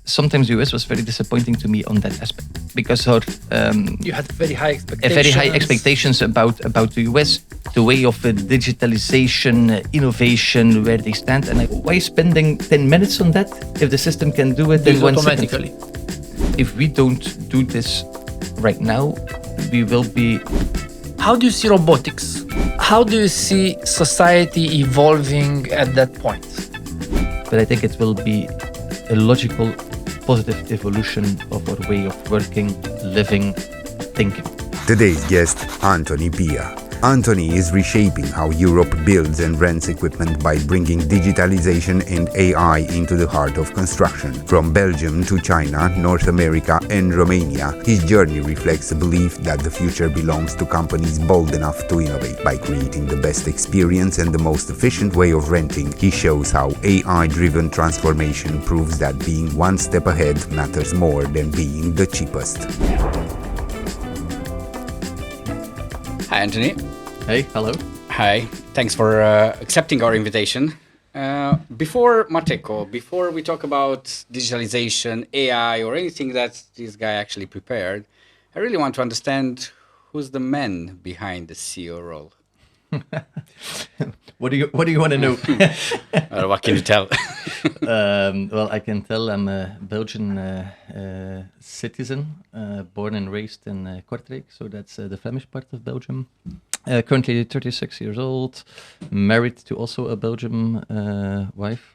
sometimes the US was very disappointing to me on that aspect because our You had very high expectations. very high expectations about the US, the way of digitalization, innovation, where they stand, and why spending 10 minutes on that if the system can do it in 1 automatically. second? If we don't do this right now, we will be. How do you see robotics? How do you see society evolving at that point? But I think it will be a logical, positive evolution of our way of working, living, thinking. Today's guest, Anthony Pia. Anthony is reshaping how Europe builds and rents equipment by bringing digitalization and AI into the heart of construction. From Belgium to China, North America and Romania, his journey reflects a belief that the future belongs to companies bold enough to innovate. By creating the best experience and the most efficient way of renting, he shows how AI-driven transformation proves that being one step ahead matters more than being the cheapest. Hi, Anthony. Hey, hello. Hi. Thanks for accepting our invitation. Before Mateco, before we talk about digitalization, AI, or anything that this guy actually prepared, I really want to understand who's the man behind the CEO role. What do you want to know? What can you tell? Well, I can tell I'm a Belgian citizen, born and raised in Kortrijk, so that's the Flemish part of Belgium. Currently 36 years old, married to also a Belgian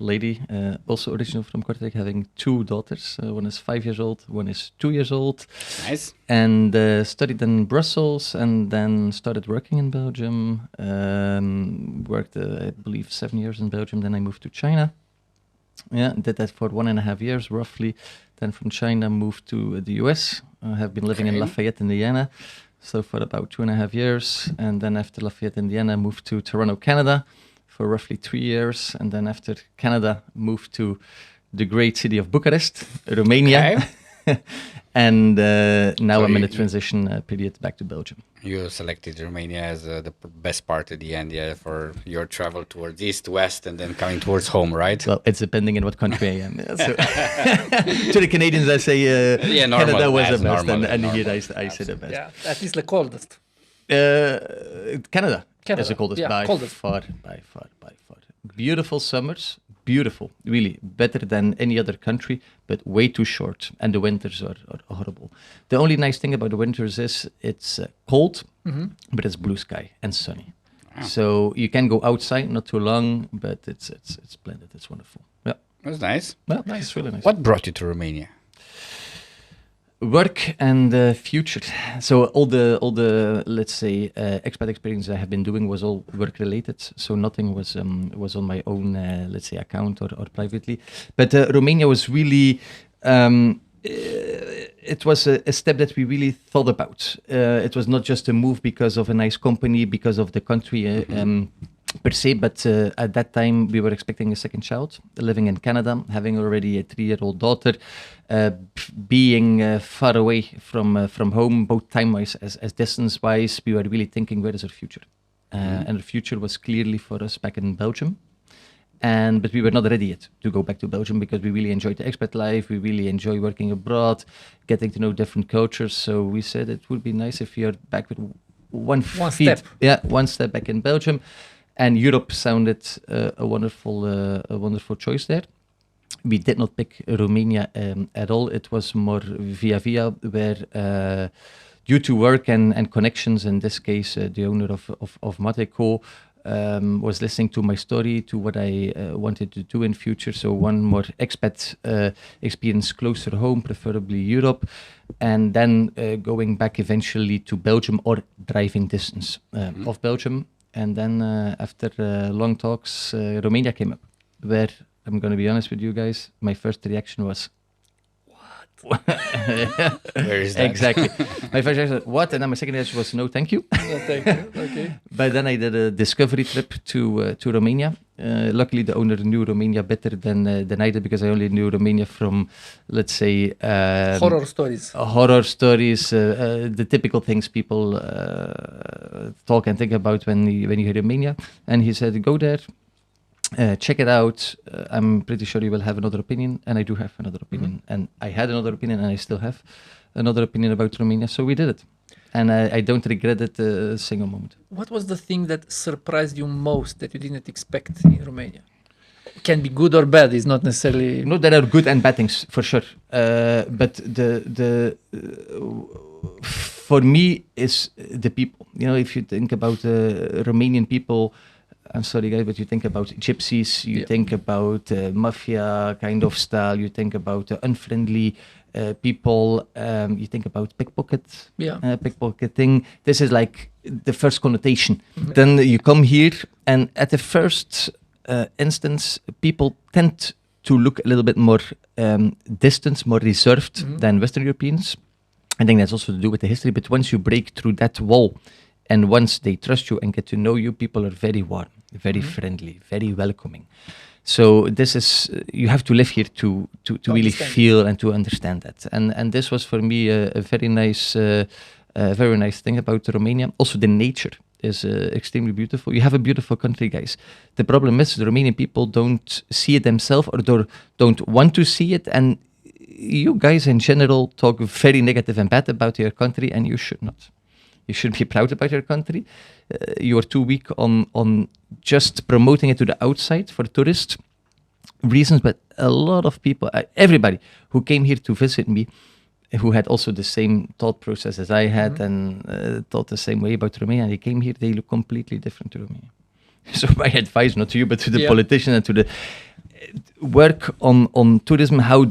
lady, also original from Kortrijk, having 2 daughters. One is 5 years old, one is 2 years old. Nice. And studied in Brussels and then started working in Belgium. Worked, I believe, 7 years in Belgium. Then I moved to China. Yeah, did that for 1.5 years roughly. Then from China moved to the US. I have been living in Lafayette, Indiana. So for about 2.5 years, and then after Lafayette, Indiana, moved to Toronto, Canada for roughly 3 years. And then after Canada, moved to the great city of Bucharest, Romania. Okay. And now I'm in a transition period back to Belgium. You selected Romania as the best part at the end, for your travel towards east, west, and then coming towards home, right? Well, it's depending on what country I am. So to the Canadians, I say Canada was the best, and here I say the best. Yeah, at least the coldest. Canada is the coldest, by far. Beautiful summers. Beautiful, really, better than any other country, but way too short, and the winters are horrible. The only nice thing about the winters is it's cold, but it's blue sky and sunny. Wow. So you can go outside, not too long, but it's splendid. It's wonderful. Yeah, that's nice. Well, nice. It's really nice. What brought you to Romania? Work and future. So all the let's say expat experience I have been doing was all work related. So nothing was on my own let's say account or privately. But Romania was really it was a step that we really thought about. It was not just a move because of a nice company, because of the country. Per se, but at that time we were expecting a second child, living in Canada, having already a 3-year-old daughter, being far away from home, both time-wise as distance-wise. We were really thinking, where is our future? And the future was clearly for us back in Belgium. But we were not ready yet to go back to Belgium because we really enjoyed the expat life. We really enjoy working abroad, getting to know different cultures. So we said it would be nice if we are back with one step back in Belgium. And Europe sounded a wonderful choice there. We did not pick Romania at all. It was more via, where due to work and connections, in this case, the owner of Mateco was listening to my story, to what I wanted to do in future. So one more expat experience closer home, preferably Europe, and then going back eventually to Belgium or driving distance of Belgium. And then after long talks, Romania came up, where I'm going to be honest with you guys, my first reaction was, what? Where is that? Exactly. My first reaction was, what? And then my second reaction was, no, thank you. No, thank you. Okay. But then I did a discovery trip to Romania. Luckily, the owner knew Romania better than I did, because I only knew Romania from, let's say... horror stories. The typical things people talk and think about when you hear Romania. And he said, go there, Check it out. I'm pretty sure you will have another opinion, and I do have another opinion. And I had another opinion, and I still have another opinion about Romania. So we did it. And I don't regret it a single moment. What was the thing that surprised you most that you didn't expect in Romania? Can be good or bad. It's not necessarily. No, there are good and bad things for sure. But for me is the people. You know, if you think about Romanian people, I'm sorry guys, but you think about gypsies, you think about mafia kind of style, you think about unfriendly people, you think about pickpocketing. This is like the first connotation. Then you come here, and at the first instance, people tend to look a little bit more distant, more reserved than Western Europeans. I think that's also to do with the history, but once you break through that wall, and once they trust you and get to know you, people are very warm, very friendly, very welcoming. So this is, you have to live here to really feel and to understand that. And this was for me a very nice thing about Romania. Also, the nature is extremely beautiful. You have a beautiful country, guys. The problem is the Romanian people don't see it themselves, or don't want to see it. And you guys in general talk very negative and bad about your country, and you should not. You should be proud about your country. You are too weak on just promoting it to the outside for tourist reasons. But a lot of people, everybody who came here to visit me, who had also the same thought process as I had and thought the same way about Romania, they came here, they look completely different to Romania. So my advice, not to you, but to the politicians and to the work on tourism, how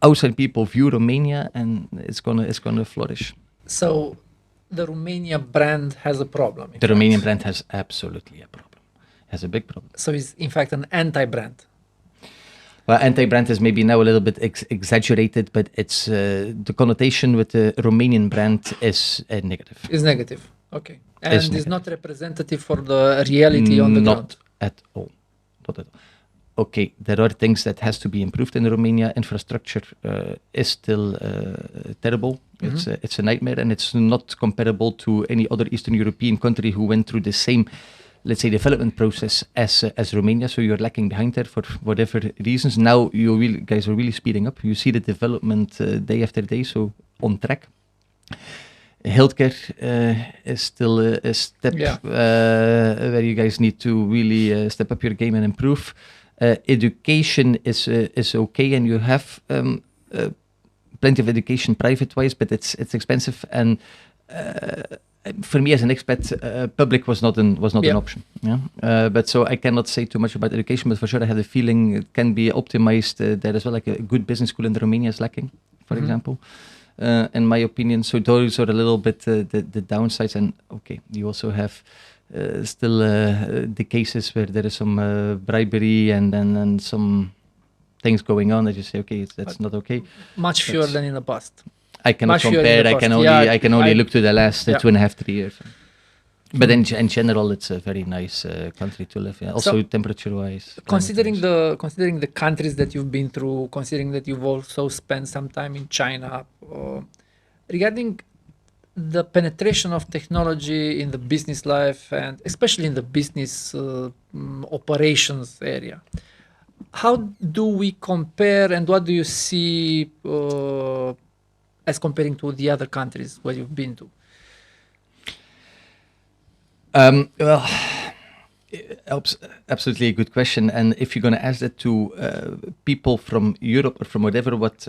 outside people view Romania, and it's gonna flourish. So the Romania brand has a problem. The Romanian brand has absolutely a problem. Has a big problem. So it's in fact an anti-brand. Well, anti-brand is maybe now a little bit exaggerated, but it's the connotation with the Romanian brand is negative. Is negative. Okay. And is not representative for the reality on the ground. Not at all. Not at all. Okay, there are things that has to be improved in Romania. Infrastructure is still terrible. It's a nightmare, and it's not comparable to any other Eastern European country who went through the same, let's say, development process as Romania. So you're lacking behind there for whatever reasons. Now you guys are really speeding up. You see the development day after day, so on track. Healthcare is still a step where you guys need to really step up your game and improve. Education is okay, and you have plenty of education private-wise, but it's expensive. And for me as an expat, public was not an option. Yeah, but so I cannot say too much about education, but for sure I have the feeling it can be optimized there as well. Like a good business school in Romania is lacking, for example. In my opinion, so those are a little bit the downsides. And okay, you also have still the cases where there is some bribery and some things going on that you say, okay, that's not okay. Much fewer than in the past. I cannot compare. I can only look to the last 2.5, 3 years. But in general, it's a very nice country to live in. Also, temperature-wise. Considering the countries that you've been through, considering that you've also spent some time in China, regarding the penetration of technology in the business life and especially in the business operations area, how do we compare, and what do you see as comparing to the other countries where you've been to? Well, absolutely a good question. And if you're going to ask that to people from Europe or from whatever, what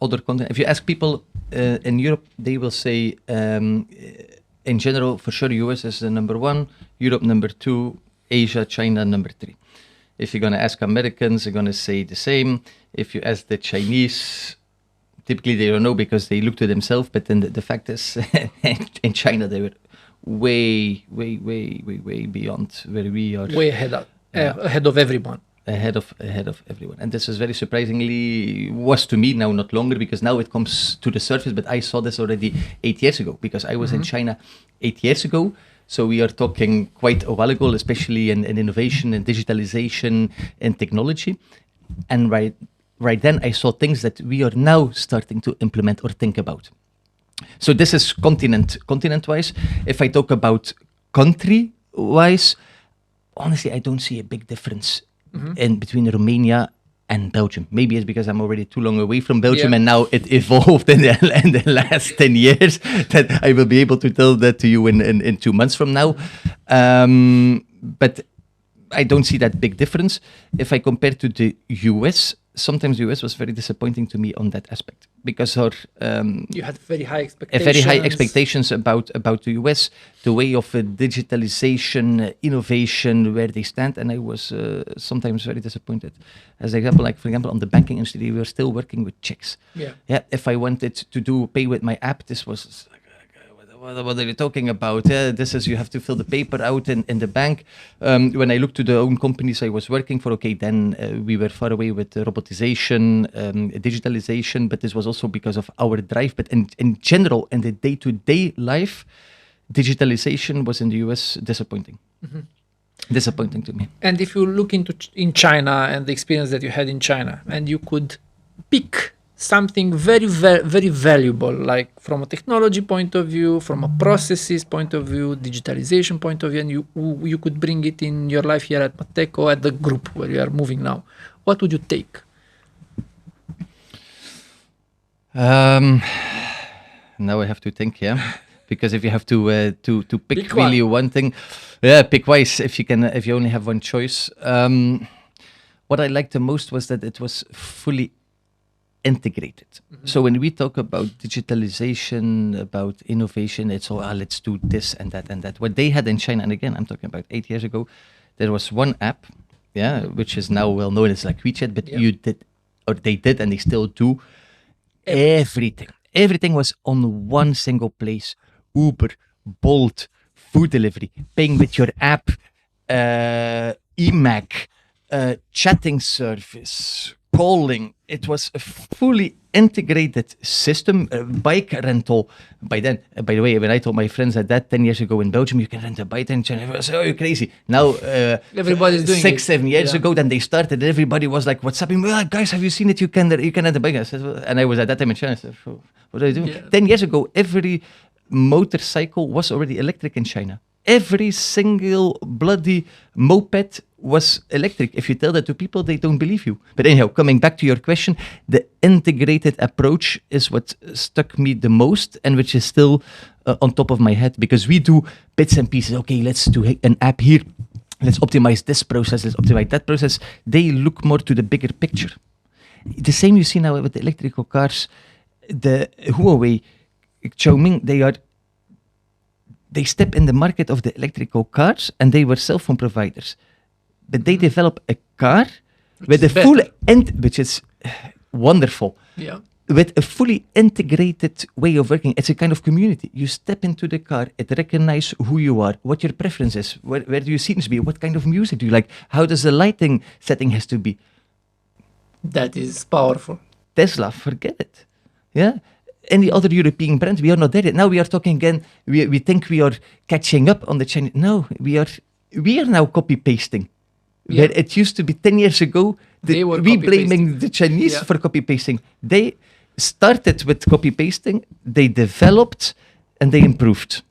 other continent, if you ask people in Europe, they will say, in general, for sure, US is the number 1, Europe number 2, Asia, China number 3. If you're going to ask Americans, they're going to say the same. If you ask the Chinese, typically they don't know because they look to themselves. But then the fact is, in China, they were way beyond where we are. Way ahead of everyone. Ahead of everyone. And this is very surprisingly, was to me now not longer, because now it comes to the surface, but I saw this already 8 years ago, because I was in China 8 years ago. So we are talking quite a while ago, especially in innovation and digitalization and technology. And right then I saw things that we are now starting to implement or think about. So this is continent-wise. If I talk about country-wise, honestly, I don't see a big difference in between Romania and Belgium. Maybe it's because I'm already too long away from Belgium, and now it evolved in the last 10 years that I will be able to tell that to you in 2 months from now. But I don't see that big difference. If I compare to the US, sometimes the US was very disappointing to me on that aspect because you had very high expectations. very high expectations about the US, the way of digitalization, innovation, where they stand, and I was sometimes very disappointed. As an example, for example, on the banking industry, we were still working with checks. Yeah. If I wanted to pay with my app, this was what are you talking about? This is, you have to fill the paper out in the bank. When I looked to the own companies I was working for, then we were far away with robotization, digitalization, but this was also because of our drive. But in general, in the day-to-day life, digitalization was in the US disappointing. Disappointing to me. And if you look in China and the experience that you had in China, and you could pick something very, very valuable, like from a technology point of view, from a processes point of view, digitalization point of view, and you could bring it in your life here at Mateco, at the group where you are moving now, what would you take? Now I have to think, because if you have to pick really one thing, pick wise. If you only have one choice. What I liked the most was that it was fully integrated. So when we talk about digitalization, about innovation, it's all let's do this and that and that. What they had in China, and again, I'm talking about 8 years ago, there was one app, which is now well known as like WeChat, but they did, and they still do everything. Everything was on one single place. Uber, Bolt, food delivery, paying with your app, eMAG, chatting service, calling. It was a fully integrated system, bike rental. By then, by the way, when I told my friends that 10 years ago in Belgium, you can rent a bike in China, I was like, oh, you're crazy. Now, everybody's doing 6-7 years ago, then they started, everybody was like, what's happening? Well, guys, have you seen it? You can rent a bike. I said, well, and I was at that time in China. I said, so, what are you doing? 10 years ago, every motorcycle was already electric in China. Every single bloody moped was electric. If you tell that to people, they don't believe you. But anyhow, coming back to your question, the integrated approach is what stuck me the most and which is still on top of my head, because we do bits and pieces. Okay, let's do an app here. Let's optimize this process. Let's optimize that process. They look more to the bigger picture. The same you see now with the electrical cars. The Huawei, Xiaomi, they step in the market of the electrical cars, and they were cell phone providers. But they develop a car with a full which is wonderful. Yeah. With a fully integrated way of working. It's a kind of community. You step into the car, it recognizes who you are, what your preference is, where do you seem to be, what kind of music do you like, how does the lighting setting has to be. That is powerful. Tesla, forget it. Yeah. Any other European brand, we are not there yet. Now we are talking again, we think we are catching up on the Chinese. No, we are now copy-pasting. Yeah. Where it used to be 10 years ago, we blaming the Chinese for copy-pasting. They started with copy-pasting, they developed, and they improved.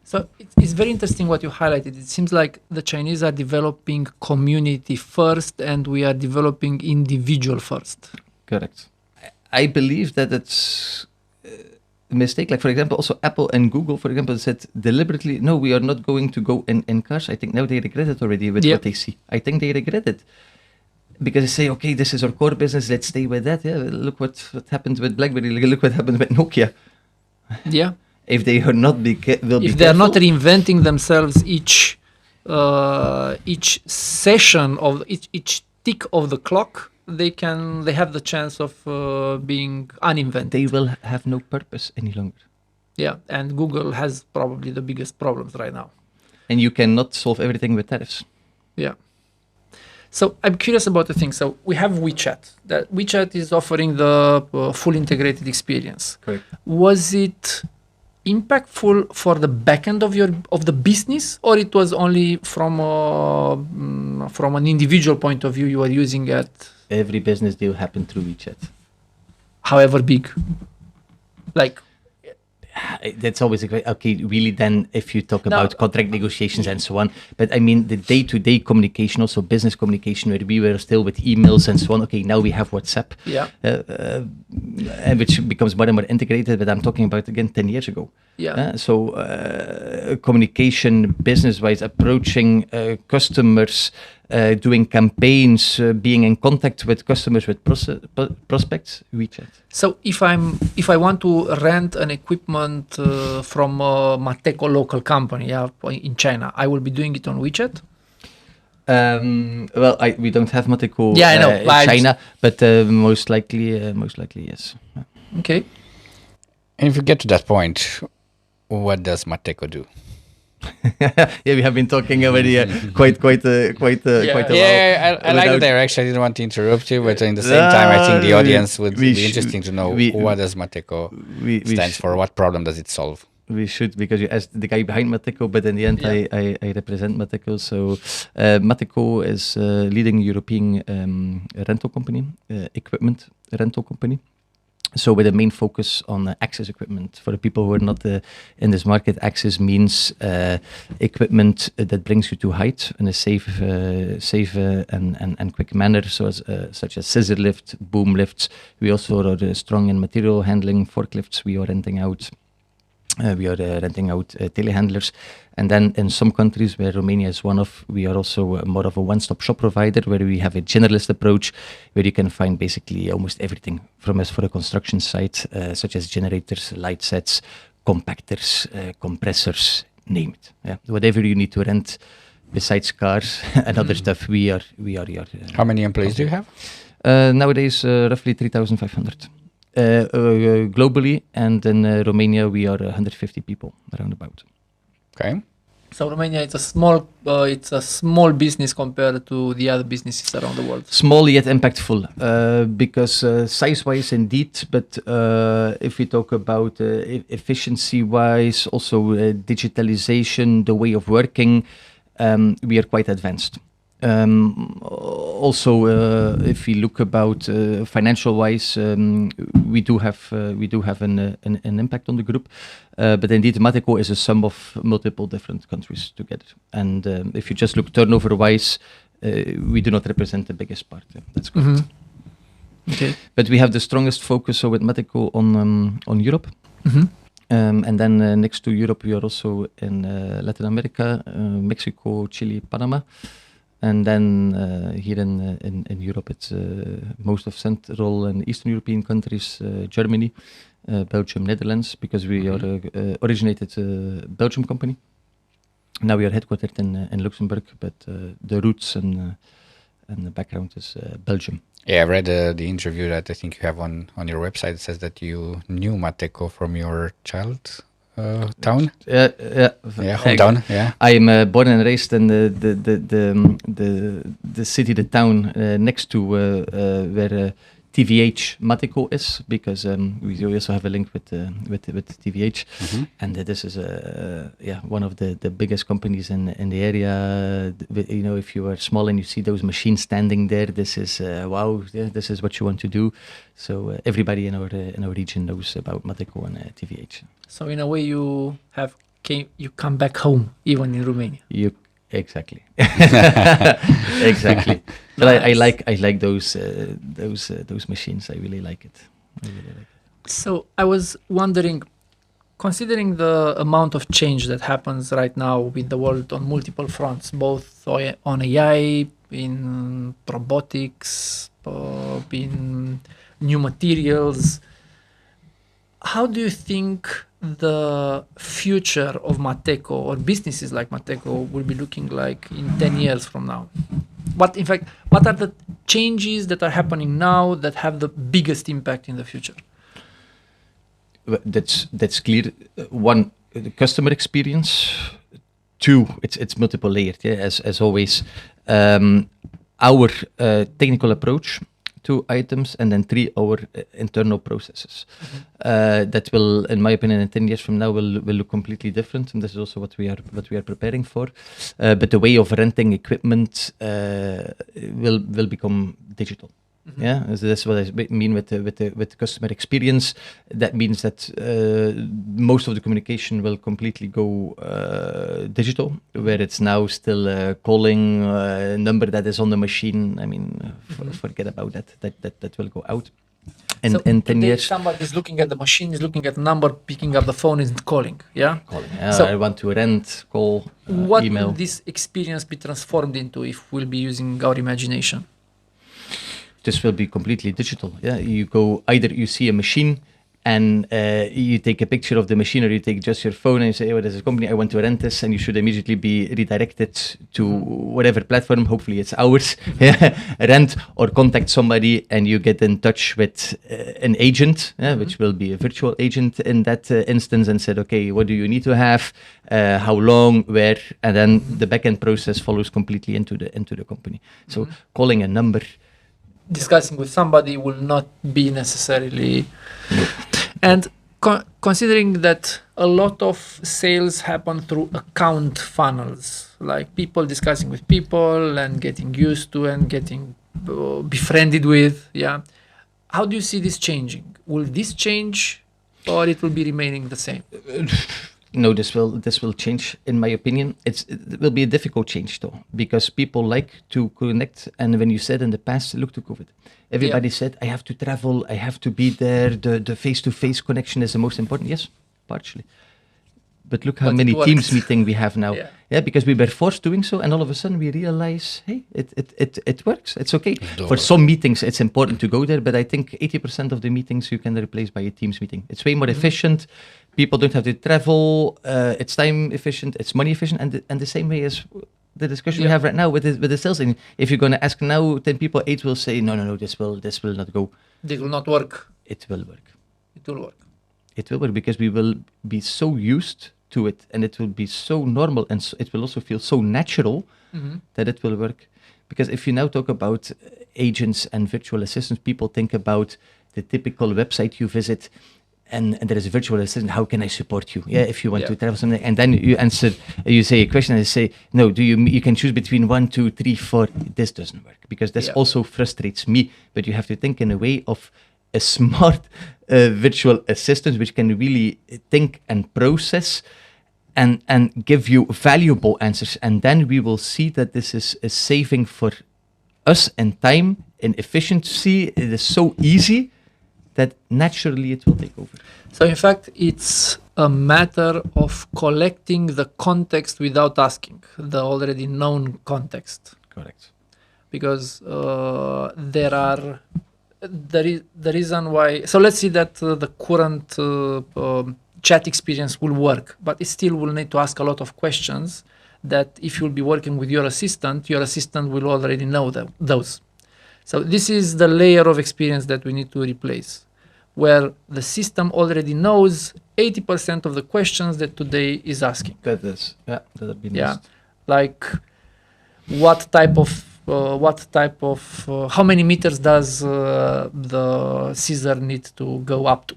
So it's very interesting what you highlighted. It seems like the Chinese are developing community first, and we are developing individual first. Correct. I believe that it's a mistake. Like, for example, also Apple and Google, for example, said deliberately, no, we are not going to go in cars. I think now they regret it already with what they see. I think they regret it. Because they say, okay, this is our core business, let's stay with that. Yeah, look what happened with BlackBerry, look what happened with Nokia. Yeah. If they are not if they are not reinventing themselves each session of each tick of the clock, they have the chance of being uninvented. They will have no purpose any longer. Yeah, and Google has probably the biggest problems right now. And you cannot solve everything with tariffs. Yeah. So I'm curious about the thing. So we have WeChat. That WeChat is offering the full integrated experience. Correct. Was it impactful for the back end of the business, or it was only from an individual point of view you are using it? Every business deal happened through WeChat. However big, like that's always okay. Really, then if you talk about contract negotiations and so on, but I mean the day-to-day communication, also business communication, where we were still with emails and so on. Okay, now we have WhatsApp, and which becomes more and more integrated. But I'm talking about again 10 years ago. So communication, business-wise, approaching customers. Doing campaigns, being in contact with customers, with prospects, WeChat. So if I want to rent an equipment from a Mateco local company, in China, I will be doing it on WeChat. Well, we don't have Mateco in China, but most likely yes. Okay. And if you get to that point, what does Mateco do? We have been talking already quite a while. Yeah, I like the direction. I didn't want to interrupt you, but at the same time, I think the audience would be interesting to know what does Mateco stands for. What problem does it solve? We should, because you asked the guy behind Mateco, but in the end, I represent Mateco. So Mateco is a leading European rental company, equipment rental company. So with a main focus on access equipment. For the people who are not in this market, access means equipment that brings you to height in a safe and quick manner, such as scissor lift, boom lifts. We also are strong in material handling, forklifts. We are renting out telehandlers. And then in some countries where Romania is one of, we are also more of a one-stop shop provider, where we have a generalist approach, where you can find basically almost everything from us for a construction site, such as generators, light sets, compactors, compressors, name it. Yeah. Whatever you need to rent besides cars and other stuff, we are here. How many employees do you have? Nowadays, roughly 3,500. Globally, and in Romania we are 150 people around about. Okay. So Romania, it's a small business compared to the other businesses around the world. Small yet impactful, because size-wise indeed, but if we talk about efficiency-wise, also digitalization, the way of working, we are quite advanced. Also, if we look about financial-wise, we do have an impact on the group, but indeed, Mateco is a sum of multiple different countries together. And if you just look turnover-wise, we do not represent the biggest part. That's correct. Mm-hmm. Okay. But we have the strongest focus with Mateco on Europe. Mm-hmm. And then next to Europe, we are also in Latin America, Mexico, Chile, Panama. And then here in Europe, it's most of Central and Eastern European countries, Germany, Belgium, Netherlands, because we are originated Belgium company. Now we are headquartered in Luxembourg, but the roots and the background is Belgium. Yeah, I read the interview that I think you have on your website. It says that you knew Mateco from your town. Hometown. Yeah, I'm born and raised in the city, the town next to where TVH Mateco is, because we also have a link with TVH, and this is one of the biggest companies in the area. You know, if you are small and you see those machines standing there, this is wow. Yeah, this is what you want to do. So everybody in our region knows about Mateco and TVH. So in a way, you come back home even in Romania. Exactly. Exactly. But nice. I like those machines. I really like it. So I was wondering, considering the amount of change that happens right now in the world on multiple fronts, both on AI, in robotics, in new materials, how do you think the future of Mateco or businesses like Mateco will be looking like in 10 years from now? What are the changes that are happening now that have the biggest impact in the future? That's clear. One, the customer experience. Two, it's multiple layered. Yeah, as always, our technical approach to items, and then three, our internal processes. That will, in my opinion, in 10 years from now will look completely different, and this is also what we are preparing for. But the way of renting equipment will become digital. Yeah, so that's what I mean with the customer experience. That means that most of the communication will completely go digital, where it's now still calling a number that is on the machine. I mean, forget about that. That will go out. And So in 10 today years, somebody is looking at the machine, is looking at the number, picking up the phone, and calling. Yeah. calling. So I want to rent, call, What email. will this experience be transformed into if we'll be using our imagination? This will be completely digital. Yeah, you go either you see a machine and you take a picture of the machine, or you take just your phone and you say, "Oh, this is a company. I want to rent this," and you should immediately be redirected to whatever platform. Hopefully, it's ours. Rent or contact somebody, and you get in touch with an agent, which will be a virtual agent in that instance, and said, "Okay, what do you need to have? How long? Where?" And then the backend process follows completely into the company. So calling a number. Discussing with somebody will not be necessarily. And considering that a lot of sales happen through account funnels, like people discussing with people and getting used to and getting befriended with, yeah. How do you see this changing? Will this change, or it will be remaining the same? No, this will change. In my opinion, it will be a difficult change though, because people like to connect. And when you said in the past, look to COVID, everybody said, "I have to travel, I have to be there. The face-to-face connection is the most important." Yes, partially. But look how But many it Teams works. meeting we have now. Yeah. Yeah, because we were forced doing so, and all of a sudden we realize, hey, it works. It's okay. For some meetings, it's important to go there, but I think 80% of the meetings you can replace by a Teams meeting. It's way more efficient. People don't have to travel. It's time efficient. It's money efficient, and the same way as the discussion we have right now with the sales. And if you're going to ask now 10 people, 8 will say, no, this will not go. This will not work. It will work. It will work. It will work because we will be so used to it, and it will be so normal, and so it will also feel so natural that it will work. Because if you now talk about agents and virtual assistants, people think about the typical website you visit, and there is a virtual assistant. How can I support you? Yeah, if you want to travel something, and then you answer, you say a question, and you say, no, you can choose between 1, 2, 3, 4. This doesn't work because this also frustrates me. But you have to think in a way of a smart virtual assistant which can really think and process and give you valuable answers. And then we will see that this is a saving for us in time, in efficiency. It is so easy that naturally it will take over. So in fact, it's a matter of collecting the context without asking, the already known context. Correct. Because the reason why. So let's see that the current chat experience will work, but it still will need to ask a lot of questions that if you'll be working with your assistant will already know those. So this is the layer of experience that we need to replace, where the system already knows 80% of the questions that today is asking. That is, that'll be nice. Yeah, like what type of how many meters does the scissor need to go up to?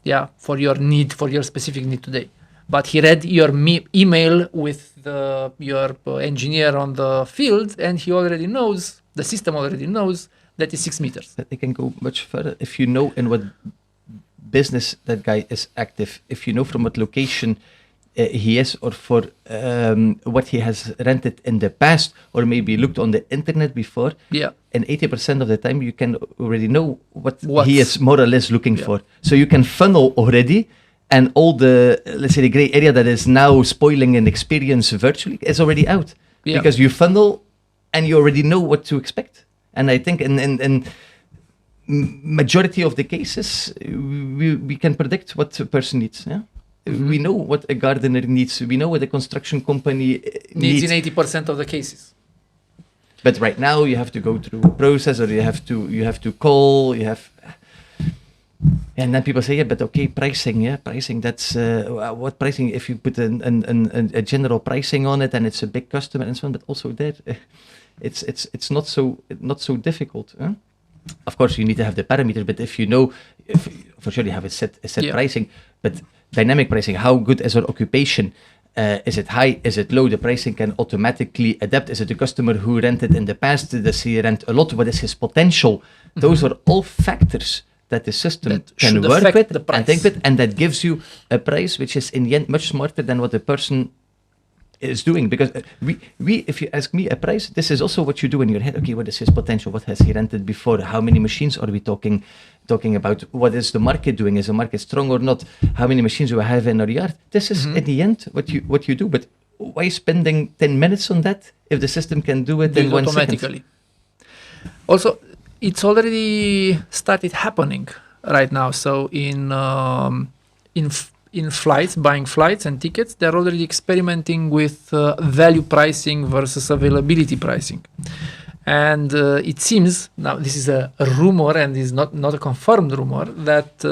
Yeah, for your specific need today. But he read your email with your engineer on the field, and he already knows, the system already knows that is 6 meters. That they can go much further. If you know in what business that guy is active, if you know from what location he is, or for what he has rented in the past, or maybe looked on the internet before, and 80% of the time you can already know what he is more or less looking for. So you can funnel already, and all the, let's say, the gray area that is now spoiling an experience virtually is already out. Because you funnel and you already know what to expect. And I think in majority of the cases, we can predict what a person needs. Yeah. We know what a gardener needs. We know what a construction company needs. In 80% of the cases. But right now you have to go through a process, or you have to call. And then people say, but okay, pricing. That's what pricing? If you put a general pricing on it, and it's a big customer and so on. But also there, it's not so difficult. Huh? Of course, you need to have the parameters. But if you know, for sure you have a set pricing, but dynamic pricing, how good is our occupation? Is it high? Is it low? The pricing can automatically adapt. Is it a customer who rented in the past? Does he rent a lot? What is his potential? Those are all factors that the system That can should work affect with the price. and think with, and that gives you a price which is in the end much smarter than what the person is doing. Because we, if you ask me a price, this is also what you do in your head. Okay, what is his potential? What has he rented before? How many machines are we talking about? What is the market doing? Is the market strong or not? How many machines do I have in our yard? This is in the end what you do. But why spending 10 minutes on that if the system can do it in 1 second? automatically. Also, it's already started happening right now. So in flights, buying flights and tickets, they're already experimenting with value pricing versus availability pricing. And it seems, now this is a rumor and is not a confirmed rumor, that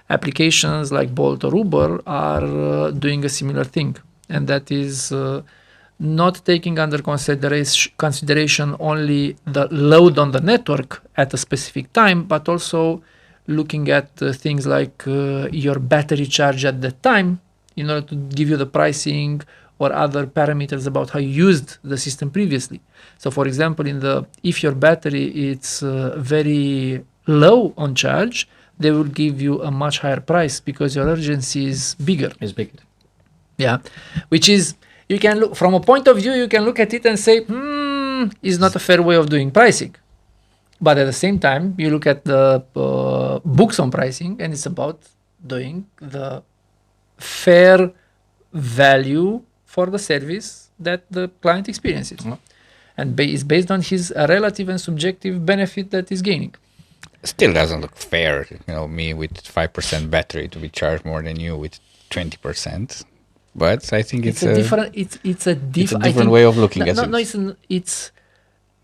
applications like Bolt or Uber are doing a similar thing. And that is not taking under consideration only the load on the network at a specific time, but also looking at things like your battery charge at that time in order to give you the pricing or other parameters about how you used the system previously. So for example, if your battery is very low on charge, they will give you a much higher price because your urgency is bigger. It's bigger. Yeah, which is, you can look from a point of view, you can look at it and say, is not a fair way of doing pricing. But at the same time, you look at the books on pricing, and it's about doing the fair value for the service that the client experiences. And it's based on his relative and subjective benefit that he's gaining. Still doesn't look fair, me with 5% battery to be charged more than you with 20%. But I think it's a different way of looking at it. No, it's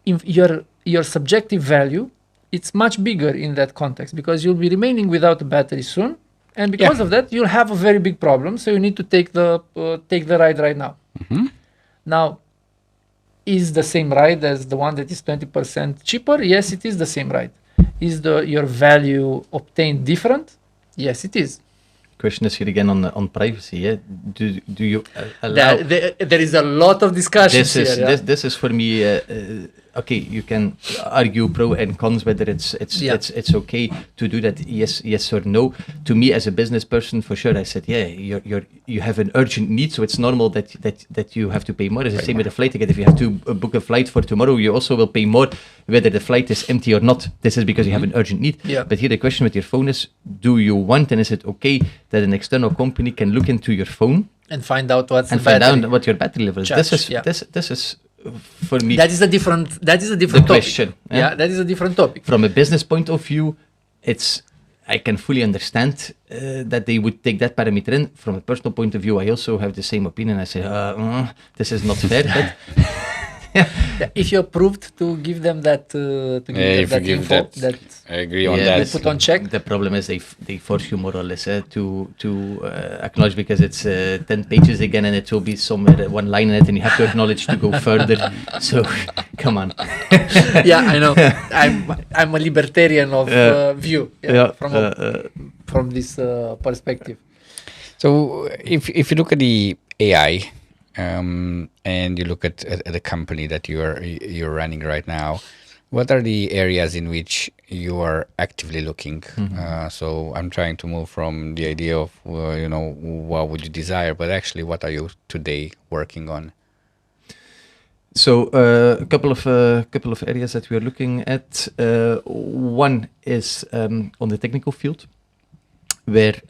your subjective value. It's much bigger in that context because you'll be remaining without a battery soon, and because of that, you'll have a very big problem. So you need to take the ride right now. Now, is the same ride as the one that is 20% cheaper? Yes, it is the same ride. Is your value obtained different? Yes, it is. Question is here again on privacy. Yeah, do you allow? There is a lot of discussions here. Yeah? This is for me. Okay, you can argue pro and cons whether it's okay to do that. Yes or no. To me, as a business person, for sure, I said, you have an urgent need, so it's normal that you have to pay more. It's the same with a flight ticket. If you have to book a flight for tomorrow, you also will pay more, whether the flight is empty or not. This is because you have an urgent need. Yeah. But here the question with your phone is, do you want, and is it okay that an external company can look into your phone and find out what your battery level is? Charge, This is for me. That is a different topic. Question. Yeah, that is a different topic. From a business point of view, I can fully understand that they would take that parameter in. From a personal point of view, I also have the same opinion. I say, this is not fair. But if you approved to give them that, info, I agree on that. They put on check. The problem is they force you more or less to acknowledge, because it's 10 pages again, and it will be somewhere one line in it, and you have to acknowledge to go further. So come on. Yeah, I know. I'm a libertarian of view from this perspective. So if you look at the AI. And you look at the company that you're running right now, what are the areas in which you are actively looking? So I'm trying to move from the idea of what would you desire, but actually what are you today working on? So a couple of areas that we are looking at. One is on the technical field, where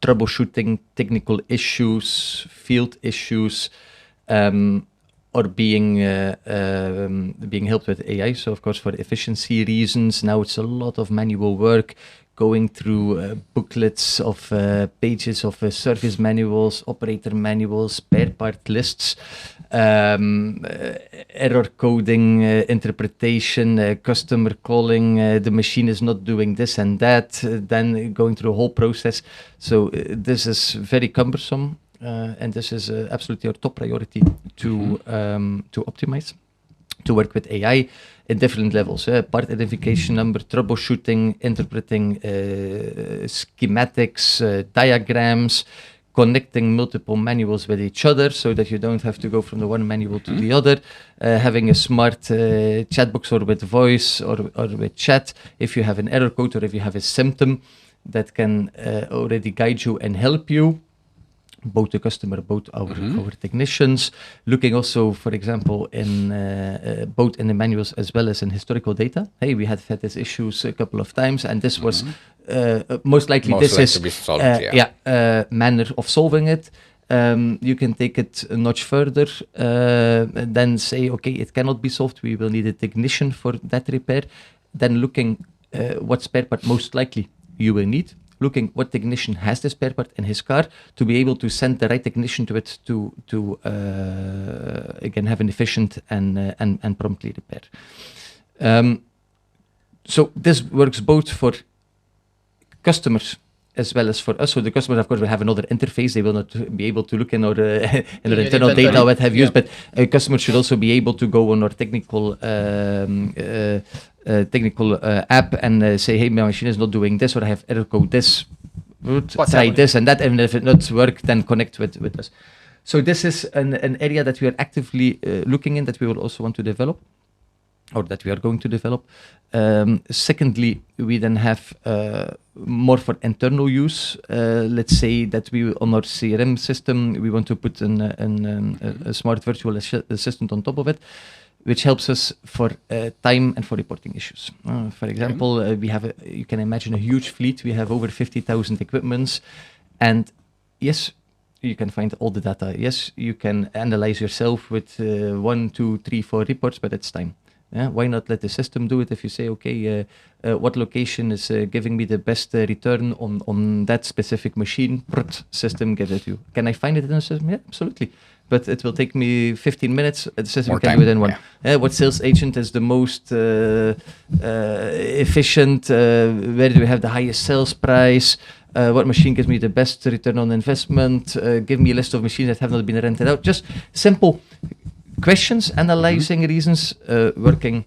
troubleshooting technical issues, field issues are being helped with AI. So of course, for efficiency reasons, now it's a lot of manual work, going through booklets of pages of service manuals, operator manuals, spare part lists, error coding, interpretation, customer calling, the machine is not doing this and that, then going through a whole process. So this is very cumbersome, and this is absolutely our top priority to optimize, to work with AI in different levels. Part identification number, troubleshooting, interpreting schematics, diagrams, connecting multiple manuals with each other so that you don't have to go from the one manual to the other, having a smart chat box or with voice or with chat, if you have an error code or if you have a symptom that can already guide you and help you, both the customer, both our technicians, looking also, for example, in both in the manuals as well as in historical data. Hey, we had these issues a couple of times, and this was most likely manner of solving it. You can take it a notch further, then say, okay, it cannot be solved. We will need a technician for that repair. Then looking what spare part most likely you will need. Looking what technician has the spare part in his car to be able to send the right technician to it to again have an efficient and promptly repair. So this works both for customers as well as for us. So the customers, of course, will have another interface. They will not be able to look in our internal data, what have you. But customers should also be able to go on our technical app and say, hey, my machine is not doing this, or I have error code this. Try this and that, and if it not work, then connect with us. So this is an area that we are actively looking in, that we will also want to develop, or that we are going to develop. Secondly, we then have more for internal use. Let's say that we, on our CRM system, we want to put a smart virtual assistant on top of it, which helps us for time and for reporting issues. For example, we have you can imagine a huge fleet. We have over 50,000 equipments, and yes, you can find all the data. Yes, you can analyze yourself with 1, 2, 3, 4 reports, but it's time. Why not let the system do it? If you say, okay, what location is giving me the best return on that specific machine, system gives it to you. Can I find it in the system? Yeah, absolutely. But it will take me 15 minutes. The system can do it in one. What sales agent is the most efficient? Where do we have the highest sales price? What machine gives me the best return on investment? Give me a list of machines that have not been rented out. Just simple questions, analyzing reasons, working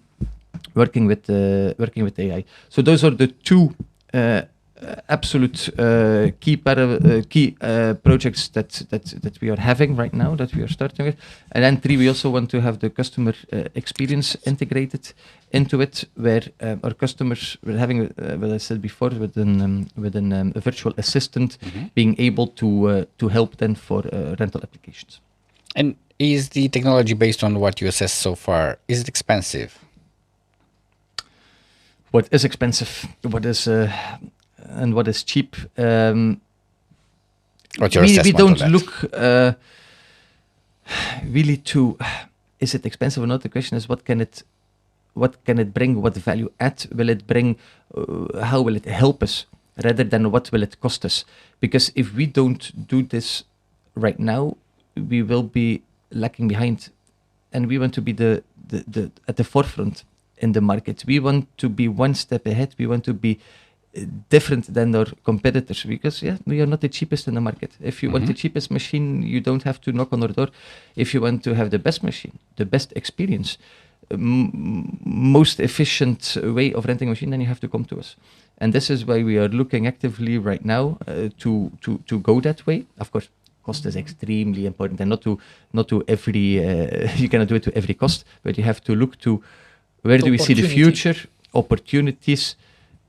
with AI. So those are the two absolute key projects that we are having right now, that we are starting with. And then 3, we also want to have the customer experience integrated into it, where our customers were having, what I said before, within a virtual assistant, being able to help them for rental applications. And is the technology, based on what you assessed so far, is it expensive? What is expensive? What is and what is cheap? What's your assessment? We don't on that? look really to is it expensive or not. The question is what can it bring? What value add will it bring? How will it help us? Rather than what will it cost us? Because if we don't do this right now, we will be lacking behind, and we want to be the at the forefront in the market. We want to be one step ahead. We want to be different than our competitors, because we are not the cheapest in the market. If you want the cheapest machine, you don't have to knock on our door. If you want to have the best machine, the best experience, most efficient way of renting a machine, then you have to come to us. And this is why we are looking actively right now to go that way. Of course, cost is extremely important, and not to every you cannot do it to every cost, but you have to look to where do we see the future, opportunities,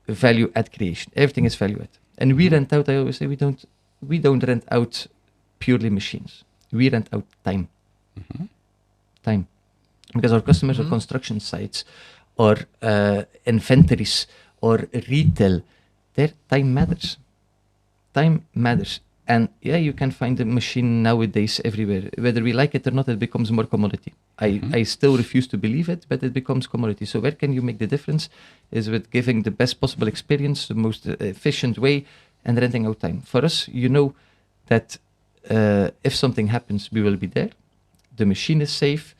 value add creation. Everything is value add. And we rent out, I always say, we don't rent out purely machines. We rent out time. Time. Because our customers are construction sites or inventories or retail. Their time matters. Time matters. And you can find a machine nowadays everywhere. Whether we like it or not, it becomes more commodity. I still refuse to believe it, but it becomes commodity. So where can you make the difference is with giving the best possible experience, the most efficient way, and renting out time. For us, you know that if something happens, we will be there. The machine is safe.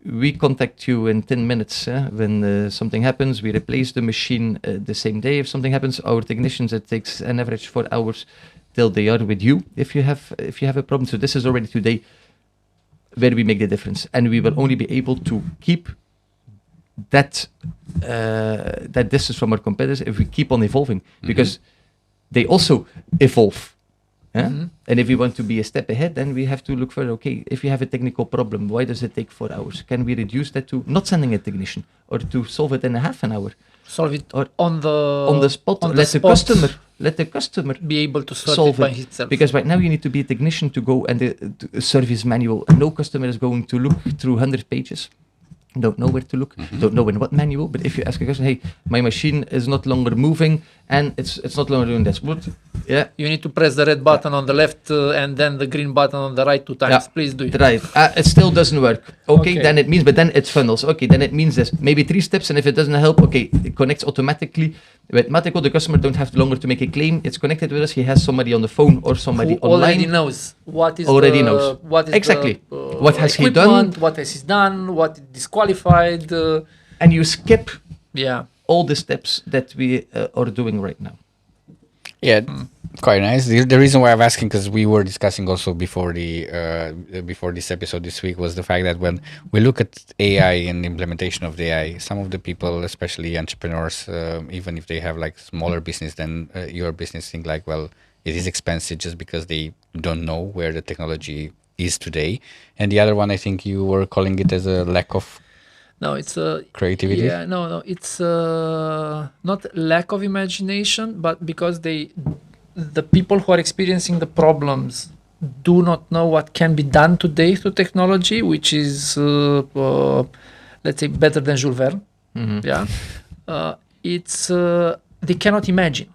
We contact you in 10 minutes when something happens. We replace the machine the same day. If something happens, our technicians, it takes an average 4 hours till they are with you if you have a problem. So this is already today where we make the difference, and we will only be able to keep that distance from our competitors if we keep on evolving, because they also evolve. Yeah? And if we want to be a step ahead, then we have to look further. Okay, if you have a technical problem, why does it take 4 hours? Can we reduce that to not sending a technician, or to solve it in a half an hour? Solve it Or on the spot. on the Let spot. the customer Be able to solve it by it. himself. Because right now you need to be a technician to go and the service manual. No customer is going to look through 100 pages. Don't know where to look, don't know in what manual. But if you ask a customer, hey, my machine is not longer moving and it's not longer doing this. What? Yeah. You need to press the red button on the left and then the green button on the right 2 times. Yeah. Please do it. Right. It still doesn't work. Okay, Okay. then it means, but then it funnels. Okay, then it means this. Maybe 3 steps, and if it doesn't help, okay, it connects automatically. With Mateco, the customer don't have longer to make a claim. It's connected with us. He has somebody on the phone or somebody Who online. already knows what is Already the, knows. what is Exactly. the, What has he equipment, done? what has he done, what is disqualified. And you skip Yeah. all the steps that we are doing right now. Yeah, quite nice. The reason why I'm asking, because we were discussing also before before this episode this week, was the fact that when we look at AI and implementation of the AI, some of the people, especially entrepreneurs, even if they have like smaller business than your business, think like, well, it is expensive just because they don't know where the technology is today. And the other one, I think you were calling it as a lack of No, it's a creativity. Yeah, no, it's not lack of imagination, but because the people who are experiencing the problems do not know what can be done today through technology, which is let's say better than Jules Verne. Yeah, it's they cannot imagine,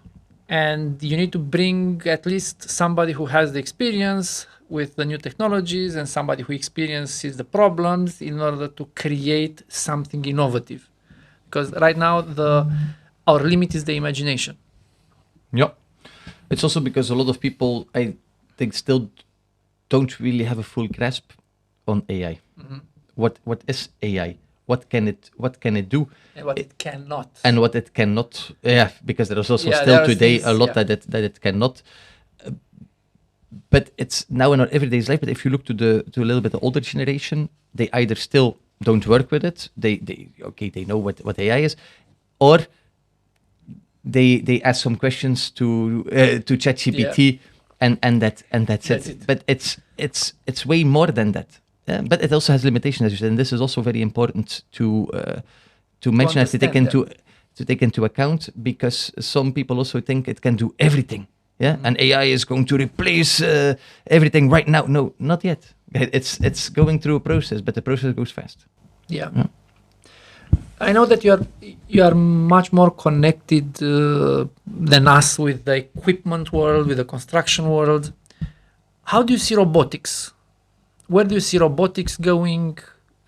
and you need to bring at least somebody who has the experience with the new technologies and somebody who experiences the problems in order to create something innovative. Because right now our limit is the imagination. Yeah. It's also because a lot of people, I think, still don't really have a full grasp on AI. What is AI? What can it do? And what it cannot. And what it cannot. Yeah, because there is also Yeah, still there are today things, a lot yeah. that it cannot. But it's now in our everyday life. But if you look to a little bit the older generation, they either still don't work with it. They know what AI is, or they ask some questions to ChatGPT, and that's it. But it's way more than that. But it also has limitations, as you said, and this is also very important to mention and to take into account, because some people also think it can do everything. Yeah, and AI is going to replace everything right now. No, not yet. It's going through a process, but the process goes fast. Yeah. I know that you are much more connected than us with the equipment world, with the construction world. How do you see robotics? Where do you see robotics going,